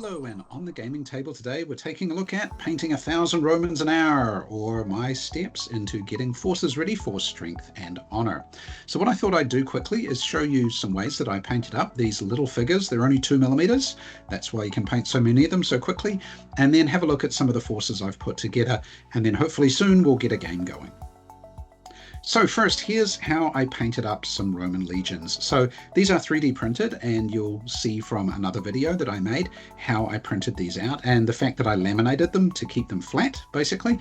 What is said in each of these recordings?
Hello, and on the gaming table today we're taking a look at painting 1,000 Romans an hour, or my steps into getting forces ready for strength and honor. So what I thought I'd do quickly is show you some ways that I painted up these little figures. They're only 2mm, that's why you can paint so many of them so quickly, and then have a look at some of the forces I've put together, and then hopefully soon we'll get a game going. So first, here's how I painted up some Roman legions. So these are 3D printed, and you'll see from another video that I made how I printed these out and the fact that I laminated them to keep them flat, basically.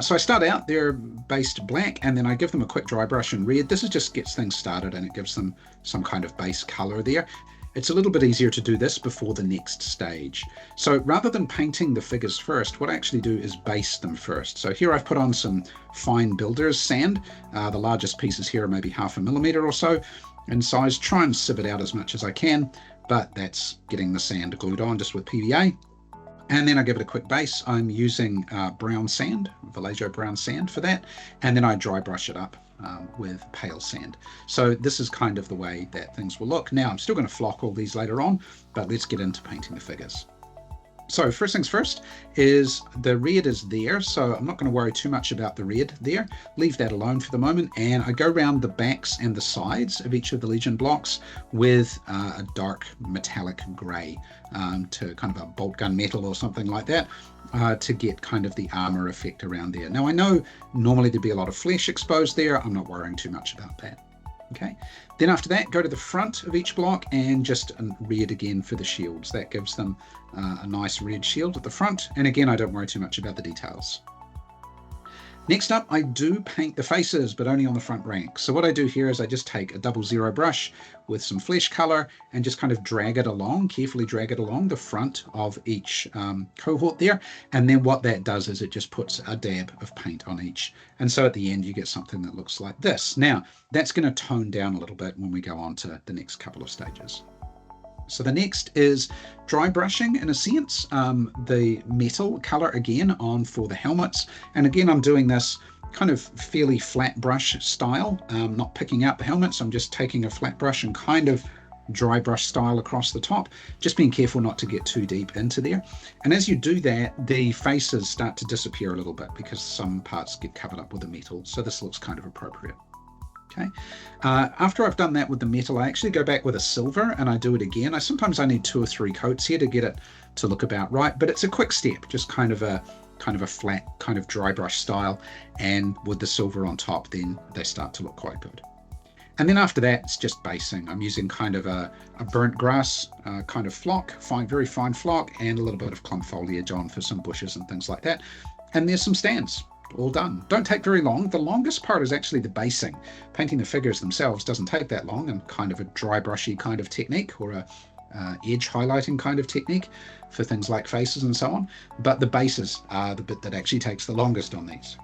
So I start out, they're based black, and then I give them a quick dry brush in red. This is just gets things started, and it gives them some kind of base color there. It's a little bit easier to do this before the next stage. So rather than painting the figures first, what I actually do is base them first. So here I've put on some fine builder's sand. The largest pieces here are maybe 0.5 millimeter or so in size. Try and sieve it out as much as I can, but that's getting the sand glued on just with PVA. And then I give it a quick base. I'm using brown sand, Vallejo brown sand for that. And then I dry brush it up with pale sand. So this is kind of the way that things will look. Now I'm still going to flock all these later on, but let's get into painting the figures. So first things first is the red is there, so I'm not going to worry too much about the red there. Leave that alone for the moment, and I go around the backs and the sides of each of the Legion blocks with a dark metallic grey to kind of a bolt gun metal or something like that to get kind of the armor effect around there. Now I know normally there'd be a lot of flesh exposed there. I'm not worrying too much about that. Okay, then after that, go to the front of each block and just red again for the shields. That gives them a nice red shield at the front. And again, I don't worry too much about the details. Next up, I do paint the faces, but only on the front rank. So what I do here is I just take a 00 brush with some flesh color and just kind of drag it along, carefully drag it along the front of each cohort there. And then what that does is it just puts a dab of paint on each. And so at the end, you get something that looks like this. Now, that's going to tone down a little bit when we go on to the next couple of stages. So the next is dry brushing, in a sense, the metal color again on for the helmets. And again, I'm doing this kind of fairly flat brush style, not picking out the helmets. I'm just taking a flat brush and kind of dry brush style across the top, just being careful not to get too deep into there. And as you do that, the faces start to disappear a little bit because some parts get covered up with the metal. So this looks kind of appropriate. Okay. After I've done that with the metal, I actually go back with a silver and I do it again. Sometimes I need 2 or 3 coats here to get it to look about right, but it's a quick step, just kind of a flat kind of dry brush style, and with the silver on top, then they start to look quite good. And then after that, it's just basing. I'm using kind of a burnt grass kind of flock, very fine flock, and a little bit of clump foliage on for some bushes and things like that. And there's some stands. All done. Don't take very long. The longest part is actually the basing. Painting the figures themselves doesn't take that long, and kind of a dry brushy kind of technique, or a edge highlighting kind of technique for things like faces and so on. But the bases are the bit that actually takes the longest on these.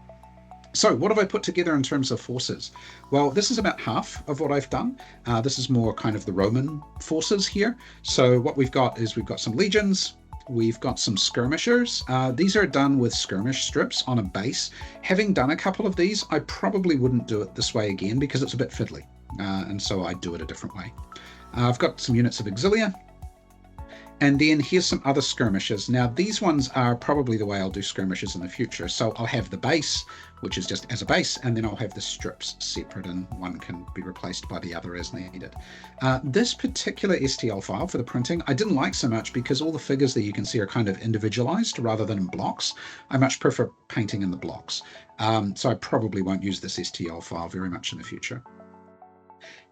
So what have I put together in terms of forces? Well, this is about half of what I've done. This is more kind of the Roman forces here. So what we've got is we've got some legions. We've got some skirmishers. These are done with skirmish strips on a base. Having done a couple of these, I probably wouldn't do it this way again because it's a bit fiddly. And so I do it a different way. I've got some units of auxilia. And then here's some other skirmishers. Now these ones are probably the way I'll do skirmishers in the future. So I'll have the base, which is just as a base, and then I'll have the strips separate, and one can be replaced by the other as needed. This particular STL file for the printing, I didn't like so much because all the figures that you can see are kind of individualized rather than in blocks. I much prefer painting in the blocks. So I probably won't use this STL file very much in the future.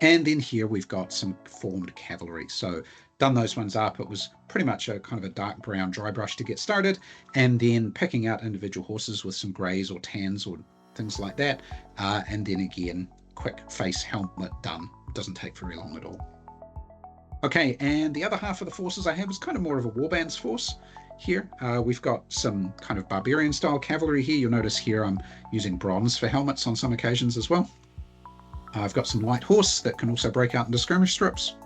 And then here we've got some formed cavalry. So done those ones up. It was pretty much a kind of a dark brown dry brush to get started, and then picking out individual horses with some grays or tans or things like that. And then again, quick face helmet done. It doesn't take very long at all. Okay, and the other half of the forces I have is kind of more of a warbands force. Here we've got some kind of barbarian style cavalry here. You'll notice here I'm using bronze for helmets on some occasions as well. I've got some light horse that can also break out into skirmish strips.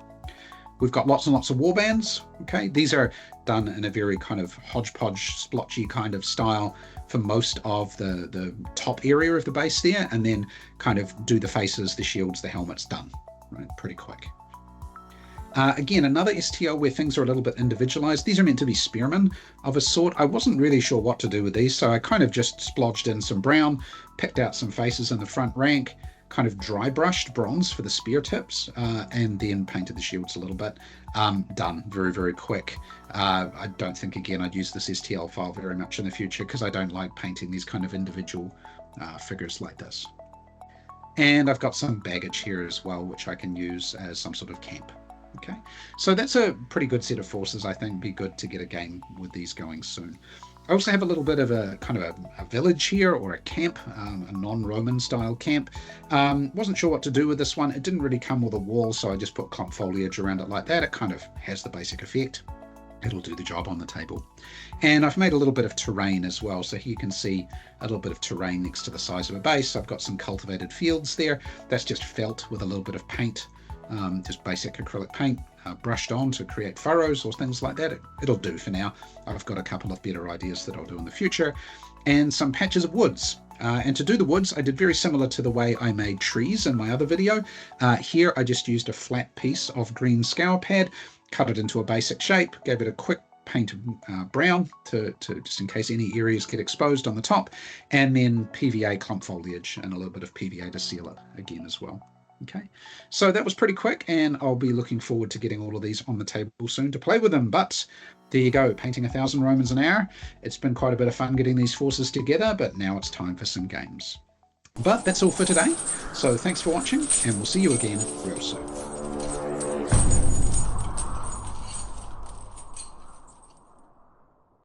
We've got lots and lots of warbands. Okay, these are done in a very kind of hodgepodge, splotchy kind of style for most of the top area of the base there, and then kind of do the faces, the shields, the helmets done, right? Pretty quick. Again, another STL where things are a little bit individualized. These are meant to be spearmen of a sort. I wasn't really sure what to do with these, so I kind of just splodged in some brown, picked out some faces in the front rank, kind of dry brushed bronze for the spear tips, and then painted the shields a little bit. Done very, very quick. I don't think, again, I'd use this STL file very much in the future because I don't like painting these kind of individual figures like this. And I've got some baggage here as well, which I can use as some sort of camp. Okay, so that's a pretty good set of forces. I think be good to get a game with these going soon. I also have a little bit of a kind of a village here, or a camp, a non-Roman style camp. Wasn't sure what to do with this one. It didn't really come with a wall, so I just put clump foliage around it like that. It kind of has the basic effect. It'll do the job on the table. And I've made a little bit of terrain as well. So here you can see a little bit of terrain next to the size of a base. I've got some cultivated fields there. That's just felt with a little bit of paint. Just basic acrylic paint brushed on to create furrows or things like that. It'll do for now. I've got a couple of better ideas that I'll do in the future. And some patches of woods. And to do the woods, I did very similar to the way I made trees in my other video. Here I just used a flat piece of green scour pad, cut it into a basic shape, gave it a quick paint of brown to just in case any areas get exposed on the top, and then PVA clump foliage and a little bit of PVA to seal it again as well. Okay, so that was pretty quick, and I'll be looking forward to getting all of these on the table soon to play with them. But there you go, painting 1,000 Romans an hour. It's been quite a bit of fun getting these forces together, but now it's time for some games. But that's all for today. So thanks for watching, and we'll see you again real soon.